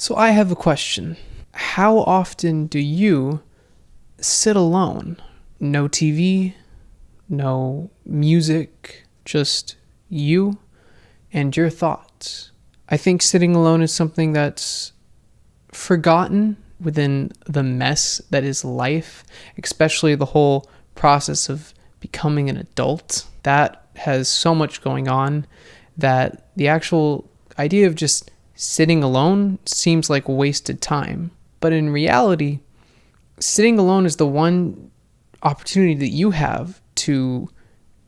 So I have a question. How often do you sit alone? No TV, no music, just you and your thoughts. I think sitting alone is something that's forgotten within the mess that is life, especially the whole process of becoming an adult. That has so much going on that the actual idea of just sitting alone seems like wasted time. But in reality, sitting alone is the one opportunity that you have to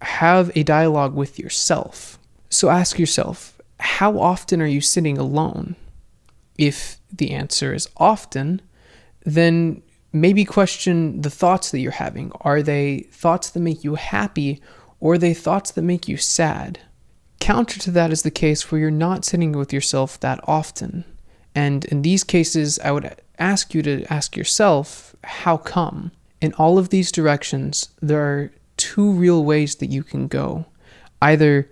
have a dialogue with yourself. So ask yourself, how often are you sitting alone? If the answer is often, then maybe question the thoughts that you're having. Are they thoughts that make you happy, or are they thoughts that make you sad? Counter to that is the case where you're not sitting with yourself that often. And in these cases, I would ask you to ask yourself, how come? In all of these directions, there are two real ways that you can go. Either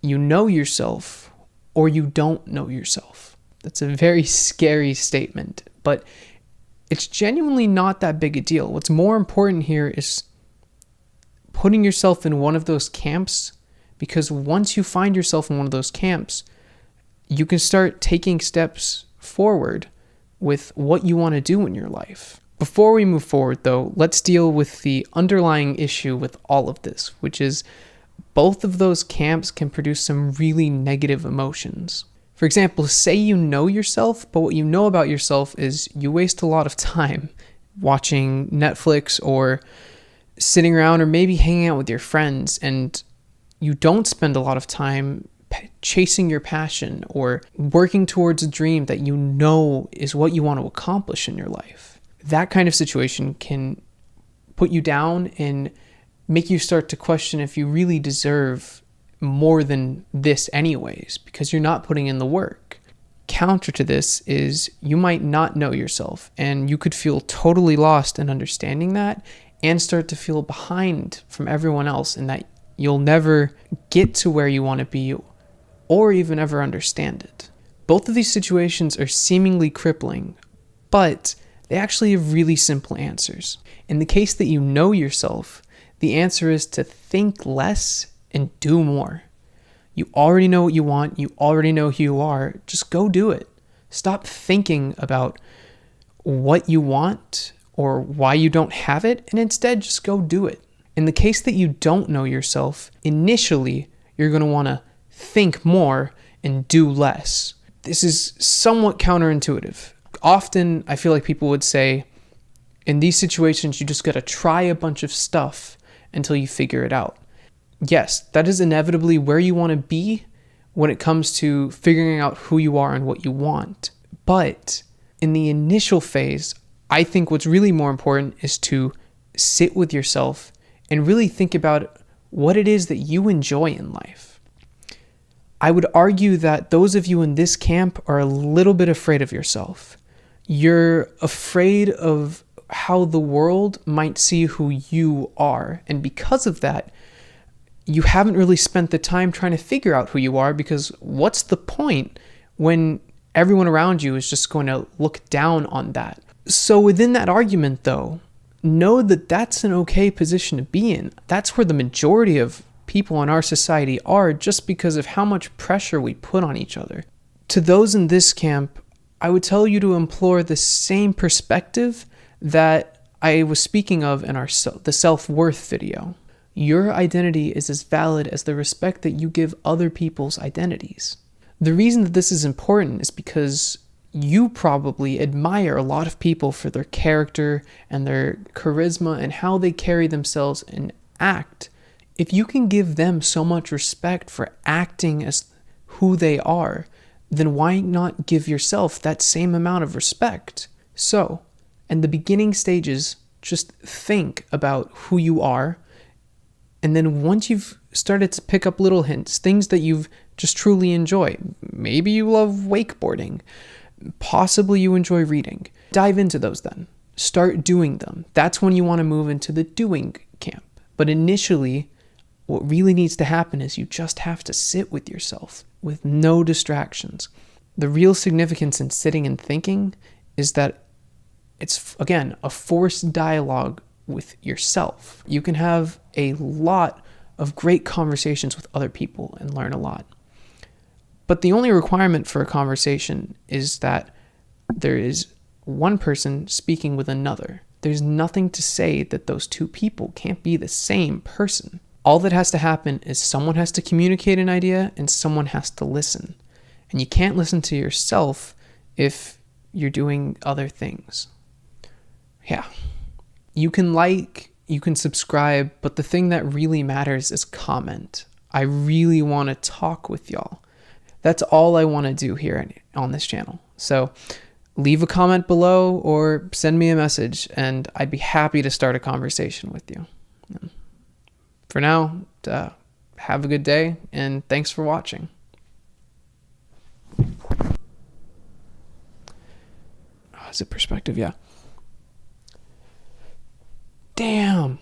you know yourself or you don't know yourself. That's a very scary statement, but it's genuinely not that big a deal. What's more important here is putting yourself in one of those camps, because once you find yourself in one of those camps, you can start taking steps forward with what you want to do in your life. Before we move forward, though, let's deal with the underlying issue with all of this, which is both of those camps can produce some really negative emotions. For example, say you know yourself, but what you know about yourself is you waste a lot of time watching Netflix or sitting around or maybe hanging out with your friends, and you don't spend a lot of time chasing your passion or working towards a dream that you know is what you want to accomplish in your life. That kind of situation can put you down and make you start to question if you really deserve more than this anyways, because you're not putting in the work. Counter to this is you might not know yourself, and you could feel totally lost in understanding that and start to feel behind from everyone else, and that you'll never get to where you want to be or even ever understand it. Both of these situations are seemingly crippling, but they actually have really simple answers. In the case that you know yourself, the answer is to think less and do more. You already know what you want. You already know who you are. Just go do it. Stop thinking about what you want or why you don't have it, and instead just go do it. In the case that you don't know yourself, initially, you're going to want to think more and do less. This is somewhat counterintuitive. Often, I feel like people would say, in these situations, you just got to try a bunch of stuff until you figure it out. Yes, that is inevitably where you want to be when it comes to figuring out who you are and what you want. But in the initial phase, I think what's really more important is to sit with yourself and really think about what it is that you enjoy in life. I would argue that those of you in this camp are a little bit afraid of yourself. You're afraid of how the world might see who you are. And because of that, you haven't really spent the time trying to figure out who you are, because what's the point when everyone around you is just going to look down on that? So within that argument, though, know that that's an okay position to be in. That's where the majority of people in our society are, just because of how much pressure we put on each other. To those in this camp, I would tell you to implore the same perspective that I was speaking of in the self-worth video. Your identity is as valid as the respect that you give other people's identities. The reason that this is important is because you probably admire a lot of people for their character and their charisma and how they carry themselves and act. If you can give them so much respect for acting as who they are, then why not give yourself that same amount of respect? So, in the beginning stages, just think about who you are. And then once you've started to pick up little hints, things that you've just truly enjoy, maybe you love wakeboarding, possibly you enjoy reading, dive into those then. Start doing them. That's when you want to move into the doing camp. But initially, what really needs to happen is you just have to sit with yourself with no distractions. The real significance in sitting and thinking is that it's, again, a forced dialogue with yourself. You can have a lot of great conversations with other people and learn a lot. But the only requirement for a conversation is that there is one person speaking with another. There's nothing to say that those two people can't be the same person. All that has to happen is someone has to communicate an idea and someone has to listen. And you can't listen to yourself if you're doing other things. Yeah. You can like, you can subscribe, but the thing that really matters is comment. I really want to talk with y'all. That's all I want to do here on this channel. So leave a comment below or send me a message and I'd be happy to start a conversation with you. For now, have a good day and thanks for watching. Oh, is it perspective? Yeah. Damn.